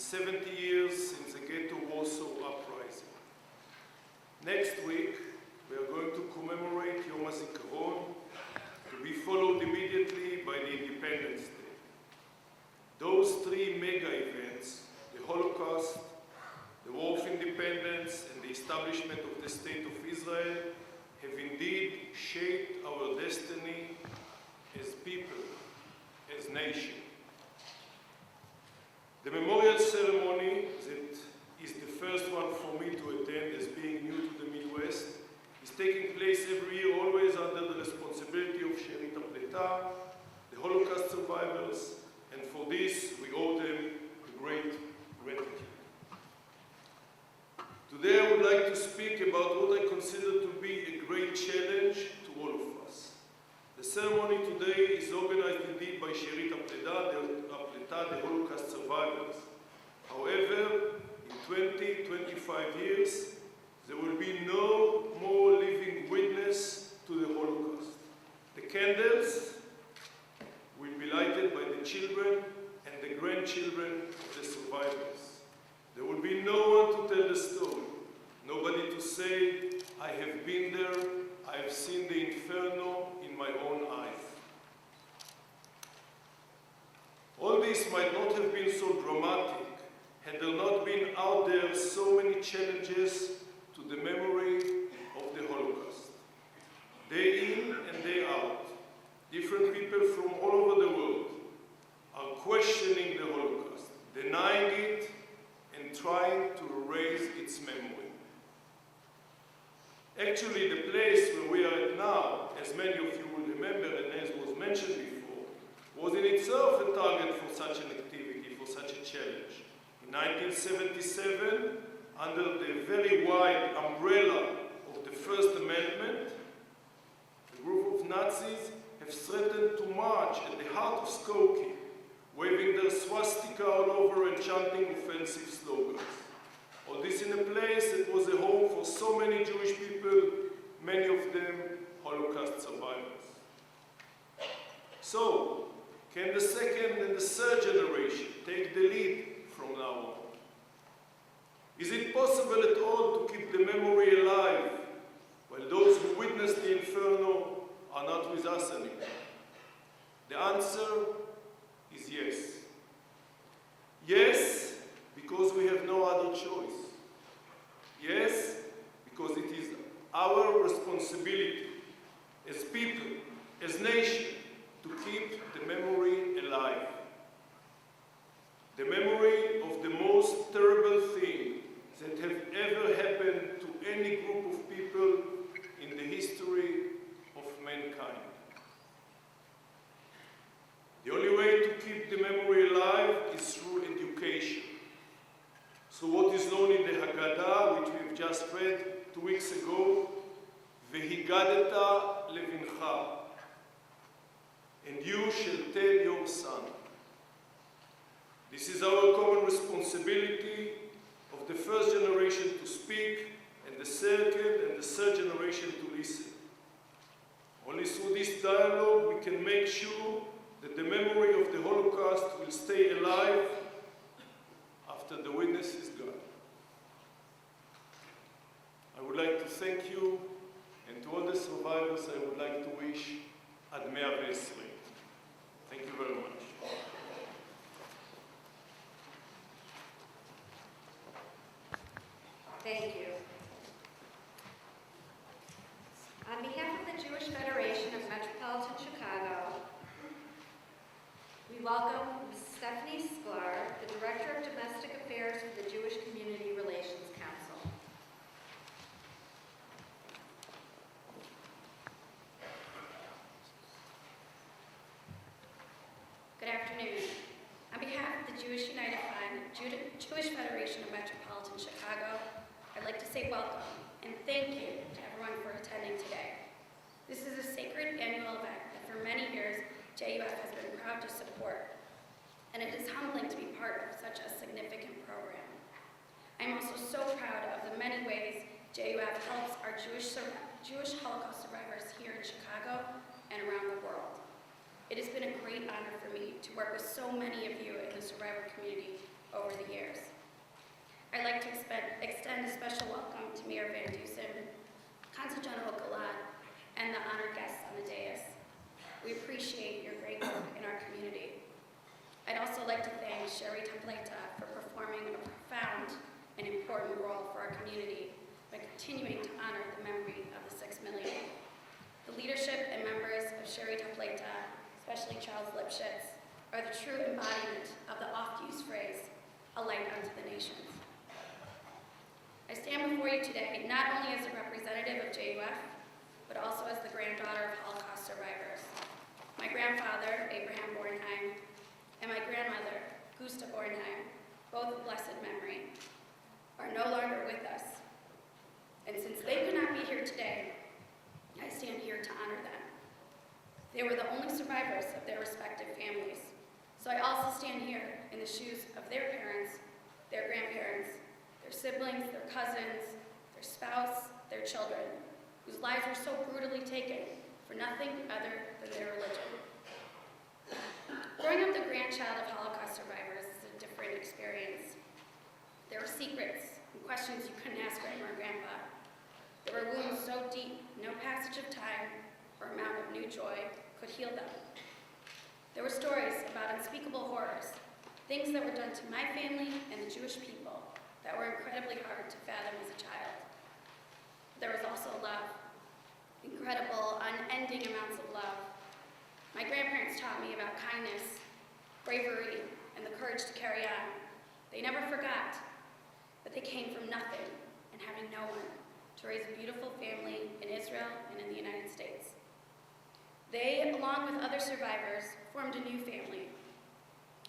70 years since the Ghetto Warsaw Uprising. Next week, we are going to commemorate Yom HaZikaron, to be followed immediately by the Independence Day. Those three mega events, the Holocaust, the War of Independence, and the establishment of the State of Israel, have indeed shaped our destiny as people, as nation. The memorial ceremony, that is the first one for me to attend as being new to the Midwest, is taking place every year, always under the responsibility of Sheérit HaPleitah, the Holocaust survivors, and for this we owe them a great gratitude. Today I would like to speak about what I consider to be a great challenge to all of us. The ceremony today is organized indeed by Sheérit HaPleitah, the Holocaust survivors. However, in 20-25 years, there will be no more living witness to the Holocaust. The candles will be lighted by the children and the grandchildren of the survivors. There will be no one to tell the story, nobody to say, I have been there, I have seen the inferno in my own eyes. All this might not have been so dramatic had there not been out there so many challenges to the memory of the Holocaust. Day in and day out, different people from all over the world are questioning the Holocaust, denying it, and trying to erase its memory. Actually, the place where we are at now, as many of you will remember and as was mentioned before, was in itself a target for such an activity, for such a challenge. In 1977, under the very wide umbrella of the First Amendment, a group of Nazis have threatened to march at the heart of Skokie, waving their swastika all over and chanting offensive slogans. All this in a place that was a home for so many Jewish people, many of them Holocaust survivors. So, can the second and the third generation take the lead from now on? Is it possible at all to keep the memory alive while those who witnessed the inferno are not with us anymore? The answer is yes. Yes, because we have no other choice. Yes, because it is our responsibility as people, as nation, to keep the memory alive. The memory of the most terrible thing that have ever happened to any group of people in the history of mankind. The only way to keep the memory alive is through education. So what is known in the Haggadah, which we've just read 2 weeks ago, Vehigadeta levincha, and you shall tell your son. This is our common responsibility of the first generation to speak, and the second and the third generation to listen. Only through this dialogue we can make sure that the memory of the Holocaust will stay alive after the witness is gone. I would like to thank you, and to all the survivors I would like to wish Ad 120. Thank you very much. Thank you. On behalf of the Jewish Federation of Metropolitan Chicago, we welcome Ms. Stephanie Sklar, the Director of Domestic Affairs for the Jewish Community Relations Council. Good afternoon. On behalf of the Jewish Federation of Metropolitan Chicago, I'd like to say welcome and thank you to everyone for attending today. This is a sacred annual event that for many years JUF has been proud to support, and it is humbling to be part of such a significant program. I'm also so proud of the many ways JUF helps our Jewish Holocaust survivors here in Chicago and around the world. It has been a great honor for me to work with so many of you in the survivor community over the years. I'd like to extend a special welcome to Mayor Van Dusen, Consul General Galat, and the honored guests on the dais. We appreciate your great work in our community. I'd also like to thank Sheérit HaPleitah for performing a profound and important role for our community by continuing to honor the memory of the 6 million. The leadership and members of Sheérit HaPleitah, especially Charles Lipschitz, are the true embodiment of the oft-used phrase, a light unto the nations. I stand before you today not only as a representative of JUF, but also as the granddaughter of Holocaust survivors. My grandfather, Abraham Bornheim, and my grandmother, Gusta Bornheim, both of blessed memory, are no longer with us. And since they could not be here today, I stand here to honor them. They were the only survivors of their respective families. So I also stand here in the shoes of their parents, their grandparents, their siblings, their cousins, their spouse, their children, whose lives were so brutally taken for nothing other than their religion. Growing up the grandchild of Holocaust survivors is a different experience. There were secrets and questions you couldn't ask Grandma or Grandpa. There were wounds so deep, no passage of time or amount of new joy could heal them. There were stories about unspeakable horrors, things that were done to my family and the Jewish people that were incredibly hard to fathom as a child. There was also love, incredible, unending amounts of love. My grandparents taught me about kindness, bravery, and the courage to carry on. They never forgot, but they came from nothing and having no one to raise a beautiful family in Israel and in the United States. They, along with other survivors, formed a new family,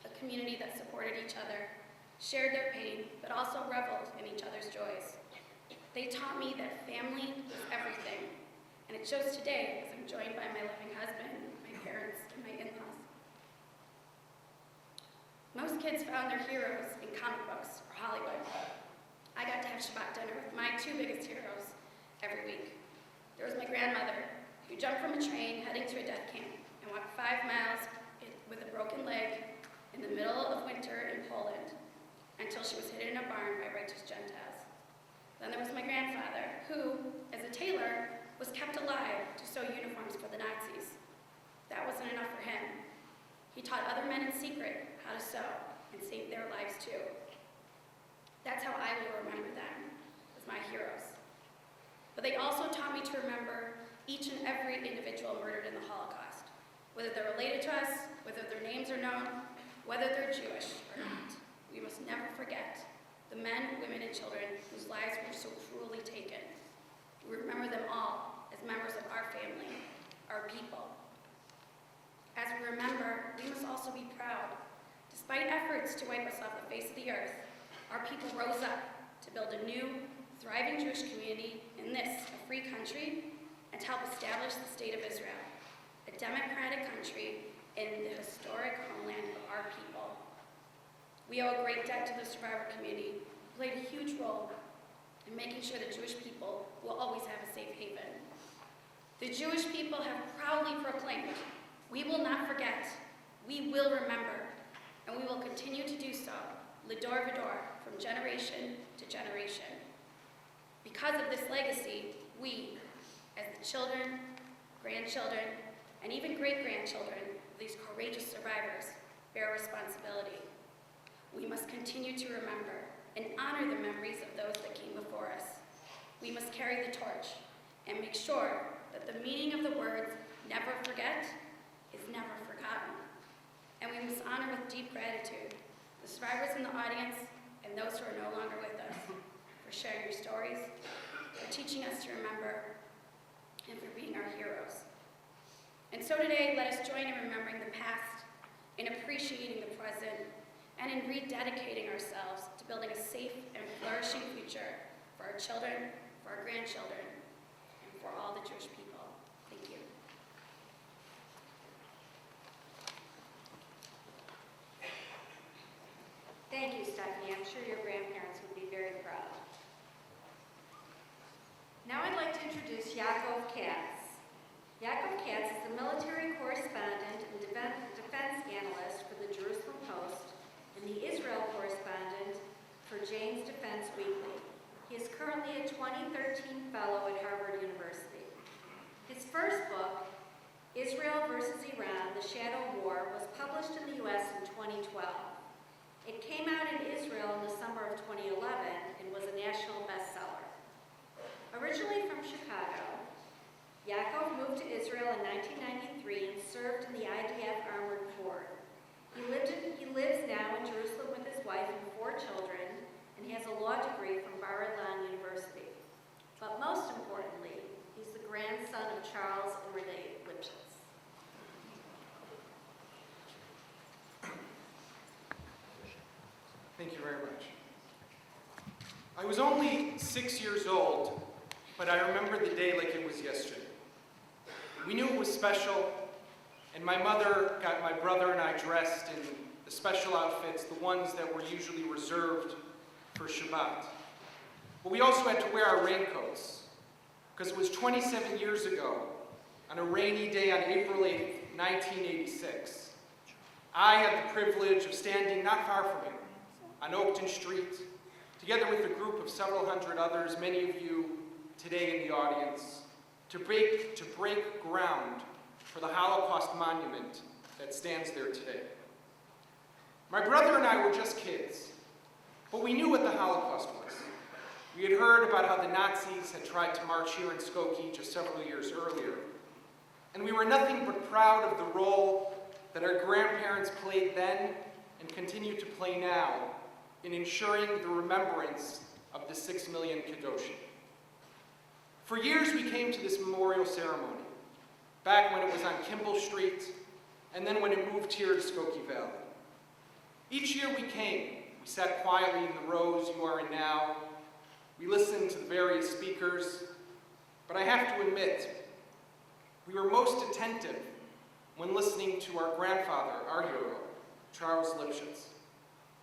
a community that supported each other, shared their pain, but also reveled in each other's joys. They taught me that family is everything, and it shows today as I'm joined by my loving husband, my parents, and my in-laws. Most kids found their heroes in comic books or Hollywood. I got to have Shabbat dinner with my 2 biggest heroes every week. There was my grandmother, who jumped from a train heading to a death camp and walked 5 miles with a broken leg in the middle of winter in Poland until she was hidden in a barn by righteous Gentiles. Then there was my grandfather, who, as a tailor, was kept alive to sew uniforms for the Nazis. That wasn't enough for him. He taught other men in secret how to sew and saved their lives too. That's how I will remember them, as my heroes. But they also taught me to remember each and every individual murdered in the Holocaust, whether they're related to us, whether their names are known, whether they're Jewish or not. We must never forget the men, women, and children whose lives were so cruelly taken. We remember them all as members of our family, our people. As we remember, we must also be proud. Despite efforts to wipe us off the face of the earth, our people rose up to build a new, thriving Jewish community in this, a free country, and to help establish the state of Israel, a democratic country in the historic homeland of our people. We owe a great debt to the survivor community, who played a huge role in making sure the Jewish people will always have a safe haven. The Jewish people have proudly proclaimed, we will not forget, we will remember, and we will continue to do so, l'dor v'dor, from generation to generation. Because of this legacy, we, as the children, grandchildren, and even great-grandchildren of these courageous survivors, bear responsibility. We must continue to remember and honor the memories of those that came before us. We must carry the torch and make sure that the meaning of the words "never forget" is never forgotten. And we must honor with deep gratitude the survivors in the audience and those who are no longer with us for sharing your stories, for teaching us to remember, and for being our heroes. And so today, let us join in remembering the past, in appreciating the present, and in rededicating ourselves to building a safe and flourishing future for our children, for our grandchildren, and for all the Jewish people. Thank you. Thank you, Stephanie. I'm sure your grandparents would be very proud. Now I'd like to introduce Yaakov Katz. Yaakov Katz is the military correspondent and defense analyst for the Jerusalem Post and the Israel correspondent It came out in Israel in the summer of 2011 and was a national bestseller. Originally from Chicago, Yaakov moved to Israel in 1993 and served in the IDF Armored Corps. He lives now in Jerusalem with his wife and 4 children and has a law degree from Bar-Ilan University. But most importantly, he's the grandson of Charles and Renee Lipschitz. Thank you very much. I was only 6 years old, but I remember the day like it was yesterday. We knew it was special, and my mother got my brother and I dressed in the special outfits, the ones that were usually reserved for Shabbat. But we also had to wear our raincoats, because it was 27 years ago, on a rainy day on April 8th, 1986. I had the privilege of standing not far from him, on Oakton Street, together with a group of several hundred others, many of you today in the audience, to break ground for the Holocaust monument that stands there today. My brother and I were just kids, but we knew what the Holocaust was. We had heard about how the Nazis had tried to march here in Skokie just several years earlier, and we were nothing but proud of the role that our grandparents played then and continue to play now in ensuring the remembrance of the 6 million Kedoshim. For years we came to this memorial ceremony, back when it was on Kimball Street, and then when it moved here to Skokie Valley. Each year we came, we sat quietly in the rows you are in now, we listened to the various speakers, but I have to admit, we were most attentive when listening to our grandfather, our hero, Charles Lipschitz,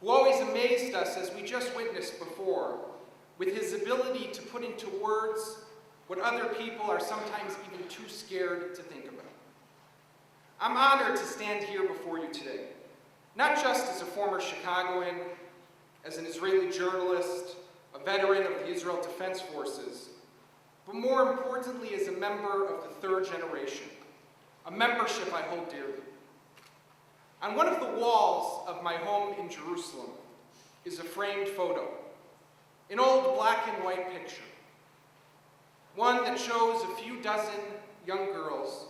who always amazed us, as we just witnessed before, with his ability to put into words what other people are sometimes even too scared to think about. I'm honored to stand here before you today, not just as a former Chicagoan, as an Israeli journalist, a veteran of the Israel Defense Forces, but more importantly as a member of the 3rd generation, a membership I hold dearly. On one of the walls of my home in Jerusalem is a framed photo, an old black and white picture, one that shows a few dozen young girls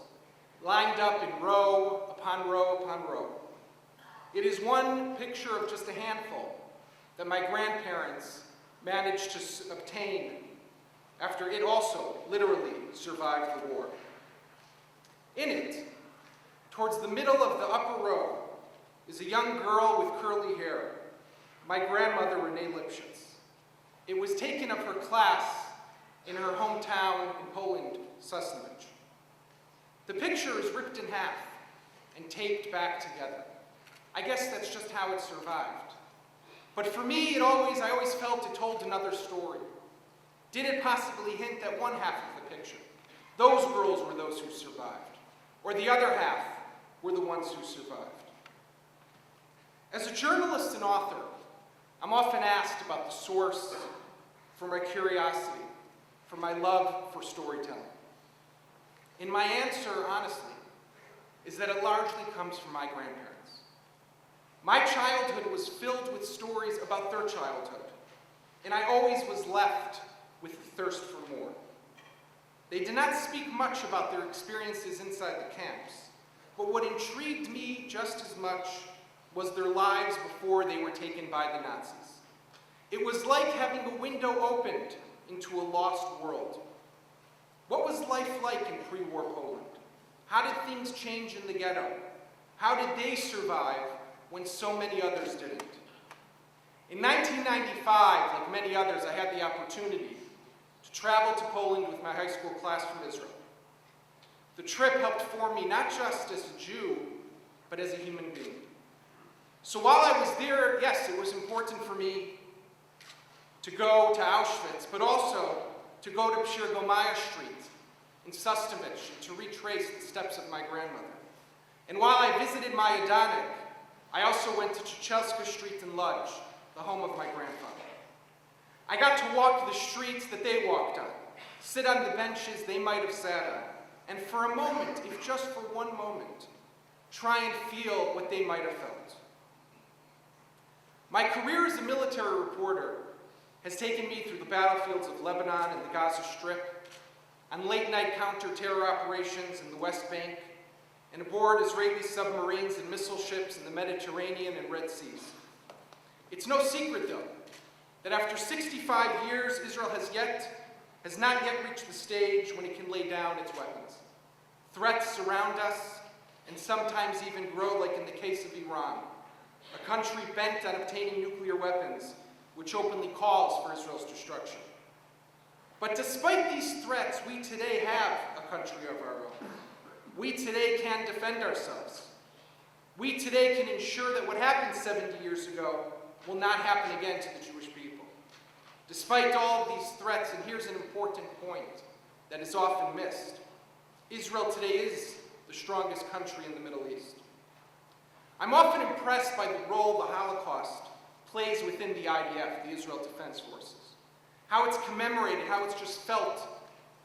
lined up in row upon row upon row. It is one picture of just a handful that my grandparents managed to obtain after it also literally survived the war. In it, towards the middle of the upper row, is a young girl with curly hair, my grandmother Renee Lipschitz. It was taken of her class in her hometown in Poland, Sosnowiec. The picture is ripped in half and taped back together. I guess that's just how it survived. But for me, I always felt it told another story. Did it possibly hint that one half of the picture, those girls were those who survived, or the other half were the ones who survived? As a journalist and author, I'm often asked about the source for my curiosity, for my love for storytelling. And my answer, honestly, is that it largely comes from my grandparents. My childhood was filled with stories about their childhood, and I always was left with the thirst for more. They did not speak much about their experiences inside the camps, but what intrigued me just as much was their lives before they were taken by the Nazis. It was like having a window opened into a lost world. What was life like in pre-war Poland? How did things change in the ghetto? How did they survive when so many others didn't? In 1995, like many others, I had the opportunity to travel to Poland with my high school class from Israel. The trip helped form me not just as a Jew, but as a human being. So while I was there, yes, it was important for me to go to Auschwitz, but also to go to Przyrgomaya Street in Sosnowiec and to retrace the steps of my grandmother. And while I visited Majdanek, I also went to Chichelska Street in Lodz, the home of my grandfather. I got to walk the streets that they walked on, sit on the benches they might have sat on, and for a moment, if just for one moment, try and feel what they might have felt. My career as a military reporter has taken me through the battlefields of Lebanon and the Gaza Strip, on late-night counter-terror operations in the West Bank, and aboard Israeli submarines and missile ships in the Mediterranean and Red Seas. It's no secret, though, that after 65 years, Israel has not yet reached the stage when it can lay down its weapons. Threats surround us, and sometimes even grow, like in the case of Iran, a country bent on obtaining nuclear weapons, which openly calls for Israel's destruction. But despite these threats, we today have a country of our own. We today can defend ourselves. We today can ensure that what happened 70 years ago will not happen again to the Jewish people. Despite all of these threats, and here's an important point that is often missed, Israel today is the strongest country in the Middle East. I'm often impressed by the role the Holocaust plays within the IDF, the Israel Defense Forces. How it's commemorated, how it's just felt,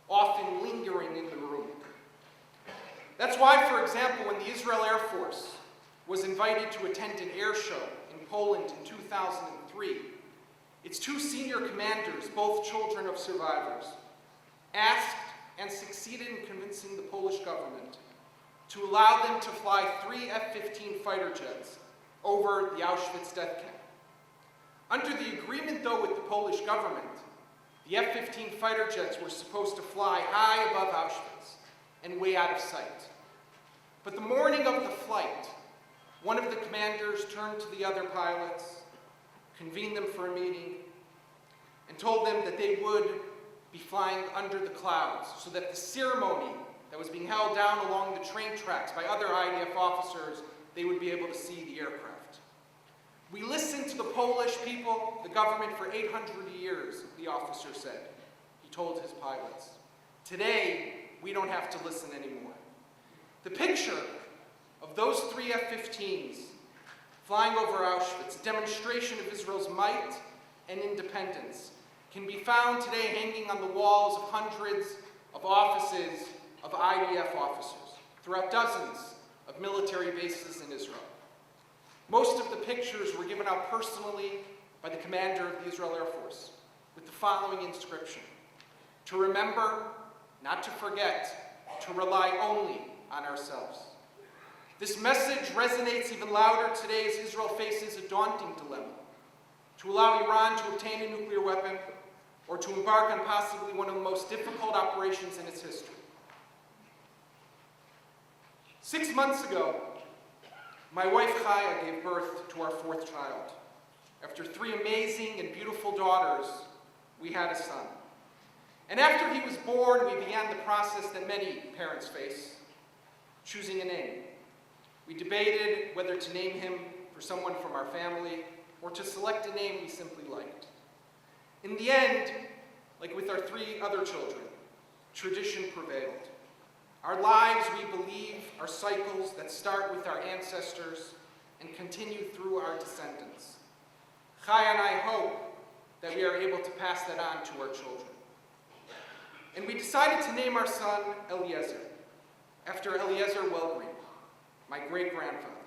often lingering in the room. That's why, for example, when the Israel Air Force was invited to attend an air show in Poland in 2003, its two senior commanders, both children of survivors, asked and succeeded in convincing the Polish government to allow them to fly 3 F-15 fighter jets over the Auschwitz death camp. Under the agreement, though, with the Polish government, the F-15 fighter jets were supposed to fly high above Auschwitz and way out of sight. But the morning of the flight, one of the commanders turned to the other pilots, convened them for a meeting, and told them that they would be flying under the clouds so that the ceremony that was being held down along the train tracks by other IDF officers, they would be able to see the aircraft. We listened to the Polish people, the government, for 800 years, the officer said. He told his pilots. Today, we don't have to listen anymore. The picture of those 3 F-15s flying over Auschwitz, a demonstration of Israel's might and independence, can be found today hanging on the walls of hundreds of offices of IDF officers throughout dozens of military bases in Israel. Most of the pictures were given out personally by the commander of the Israel Air Force with the following inscription: to remember, not to forget, to rely only on ourselves. This message resonates even louder today as Israel faces a daunting dilemma: to allow Iran to obtain a nuclear weapon or to embark on possibly one of the most difficult operations in its history. 6 months ago, my wife Chaya gave birth to our 4th child. After 3 amazing and beautiful daughters, we had a son. And after he was born, we began the process that many parents face: choosing a name. We debated whether to name him for someone from our family or to select a name we simply liked. In the end, like with our 3 other children, tradition prevailed. Our lives, we believe, are cycles that start with our ancestors and continue through our descendants. Chaya and I hope that we are able to pass that on to our children. And we decided to name our son Eliezer, after Eliezer Wellgreen, my great-grandfather.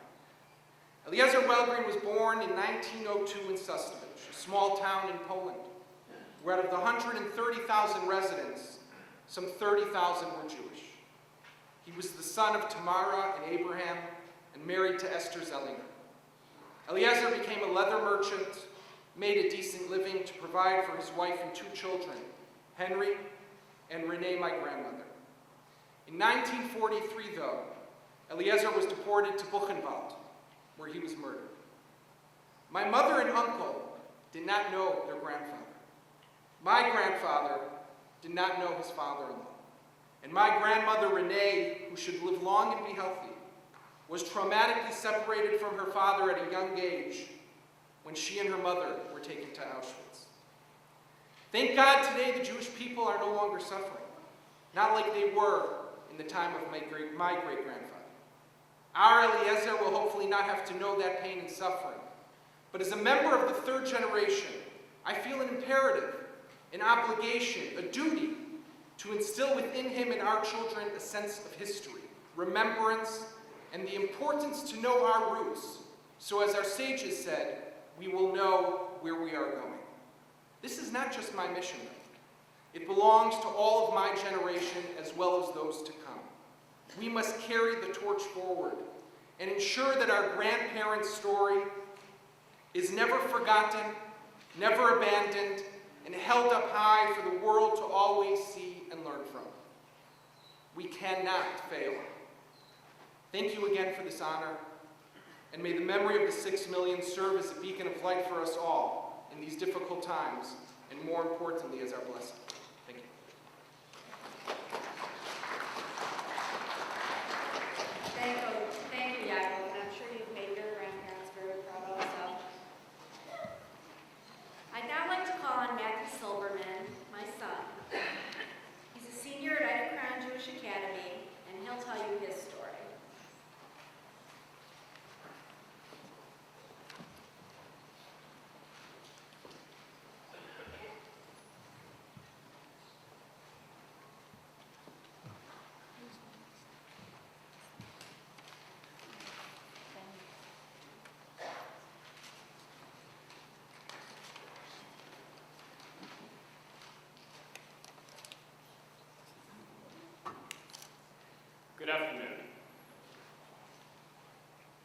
Eliezer Wellgreen was born in 1902 in Sosnowiec, a small town in Poland, where out of the 130,000 residents, some 30,000 were Jewish. He was the son of Tamara and Abraham and married to Esther Zellinger. Eliezer became a leather merchant, made a decent living to provide for his wife and 2 children, Henry and Renee, my grandmother. In 1943, though, Eliezer was deported to Buchenwald, where he was murdered. My mother and uncle did not know their grandfather. My grandfather did not know his father-in-law. And my grandmother, Renee, who should live long and be healthy, was traumatically separated from her father at a young age when she and her mother were taken to Auschwitz. Thank God today the Jewish people are no longer suffering, not like they were in the time of my great-grandfather. Our Eliezer will hopefully not have to know that pain and suffering. But as a member of the 3rd generation, I feel an imperative, an obligation, a duty to instill within him and our children a sense of history, remembrance, and the importance to know our roots, so as our sages said, we will know where we are going. This is not just my mission, though. It belongs to all of my generation as well as those to come. We must carry the torch forward and ensure that our grandparents' story is never forgotten, never abandoned, and held up high for the world to always see and learn from. We cannot fail. Thank you again for this honor, and may the memory of the 6 million serve as a beacon of light for us all in these difficult times, and more importantly, as our blessing. Thank you. Thank you, Yaakov, and I'm sure you've made your grandparents very proud also. I'd now like to call on Matthew Silberman, my son. He's a senior at Ida Crown Jewish Academy, and he'll tell you his story. Good afternoon.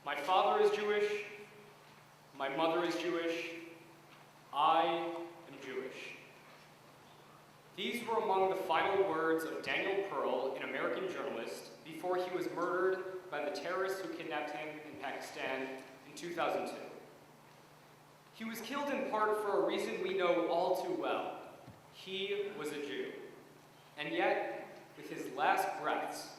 My father is Jewish, my mother is Jewish, I am Jewish. These were among the final words of Daniel Pearl, an American journalist, before he was murdered by the terrorists who kidnapped him in Pakistan in 2002. He was killed in part for a reason we know all too well. He was a Jew. And yet, with his last breaths,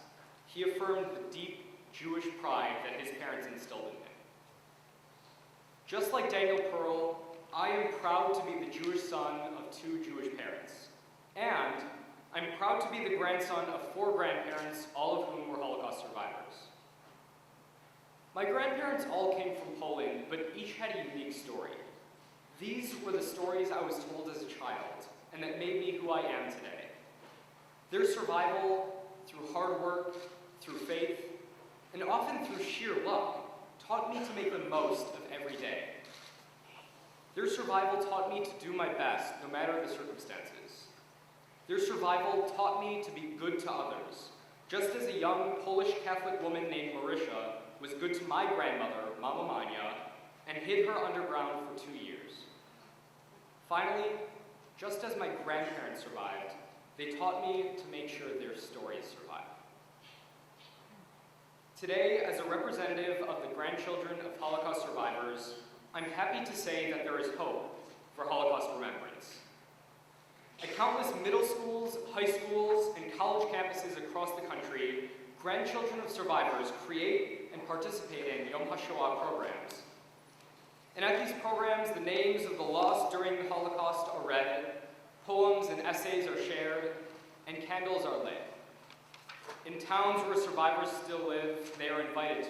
he affirmed the deep Jewish pride that his parents instilled in him. Just like Daniel Pearl, I am proud to be the Jewish son of 2 Jewish parents. And I'm proud to be the grandson of 4 grandparents, all of whom were Holocaust survivors. My grandparents all came from Poland, but each had a unique story. These were the stories I was told as a child, and that made me who I am today. Their survival, through hard work, through faith, and often through sheer luck, taught me to make the most of every day. Their survival taught me to do my best, no matter the circumstances. Their survival taught me to be good to others, just as a young Polish Catholic woman named Marysia was good to my grandmother, Mama Mania, and hid her underground for 2 years. Finally, just as my grandparents survived, they taught me to make sure their stories survive. Today, as a representative of the grandchildren of Holocaust survivors, I'm happy to say that there is hope for Holocaust remembrance. At countless middle schools, high schools, and college campuses across the country, grandchildren of survivors create and participate in Yom HaShoah programs. And at these programs, the names of the lost during the Holocaust are read, poems and essays are shared, and candles are lit. In towns where survivors still live, they are invited to